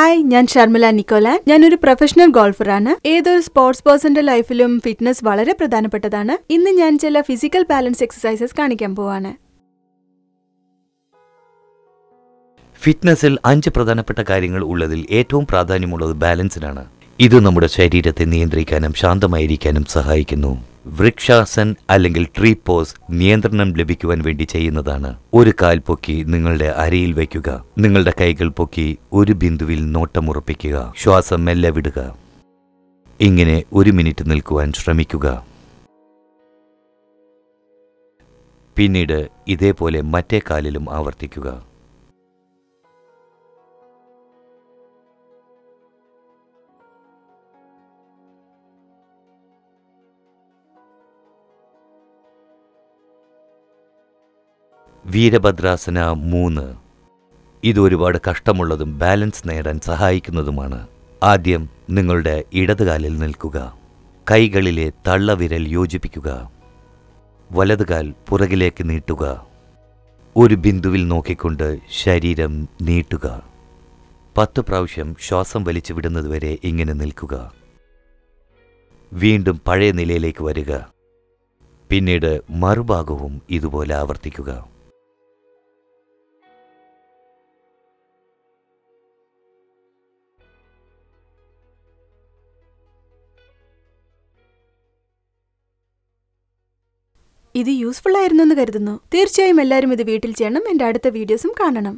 Hi, ഞാൻ ഷർമിള നിക്കോലാൻ. ഞാനൊരു professional ഗോൾഫറാണ്. ഏതൊരു സ്പോർട്സ് പേഴ്സന്റെ ലൈഫിലും ഫിറ്റ്നസ് വളരെ പ്രധാനപ്പെട്ടതാണ്. ഇന്ന് ഞാൻ ചില ഫിസിക്കൽ ബാലൻസ് എക്സസൈസസ് കാണിക്കാൻ പോവാണ്. ഫിറ്റ്നസിൽ 5 പ്രധാനപ്പെട്ട കാര്യങ്ങൾ ഉള്ളതിൽ ഏറ്റവും പ്രാധാന്യമുള്ളത് ബാലൻസിനാണ്. ഇത് നമ്മുടെ ശരീരത്തെ നിയന്ത്രിക്കാനും ശാന്തമായിരിക്കാനും സഹായിക്കുന്നു. വൃക്ഷാസൻ അല്ലെങ്കിൽ ട്രീ പോസ് നിയന്ത്രണം ലഭിക്കുവാൻ വേണ്ടി ചെയ്യുന്നതാണ്. ഒരു കാൽ പൊക്കി നിങ്ങളുടെ അരയിൽ വയ്ക്കുക. നിങ്ങളുടെ കൈകൾ പൊക്കി ഒരു ബിന്ദുവിൽ നോട്ടമുറപ്പിക്കുക. ശ്വാസം മെല്ലെ വിടുക. ഇങ്ങനെ 1 മിനിറ്റ് നിൽക്കുവാൻ ശ്രമിക്കുക. പിന്നീട് ഇതേപോലെ മറ്റേ കാലിലും ആവർത്തിക്കുക. വീരഭദ്രാസന 3. ഇത് ഒരുപാട് കഷ്ടമുള്ളതും ബാലൻസ് നേടാൻ സഹായിക്കുന്നതുമാണ്. ആദ്യം നിങ്ങളുടെ ഇടതുകാലിൽ നിൽക്കുക. കൈകളിലെ തള്ളവിരൽ യോജിപ്പിക്കുക. വലതുകാൽ പുറകിലേക്ക് നീട്ടുക. ഒരു ബിന്ദുവിൽ നോക്കിക്കൊണ്ട് ശരീരം നീട്ടുക. 10 പ്രാവശ്യം ശ്വാസം വലിച്ചു വിടുന്നതുവരെ ഇങ്ങനെ നിൽക്കുക. വീണ്ടും പഴയ നിലയിലേക്ക് വരിക. പിന്നീട് മറുഭാഗവും ഇതുപോലെ ആവർത്തിക്കുക. ഇത് യൂസ്ഫുൾ ആയിരുന്നു എന്ന് കരുതുന്നു. തീർച്ചയായും എല്ലാവരും ഇത് വീട്ടിൽ ചെയ്യണം. എന്റെ അടുത്ത വീഡിയോസും കാണണം.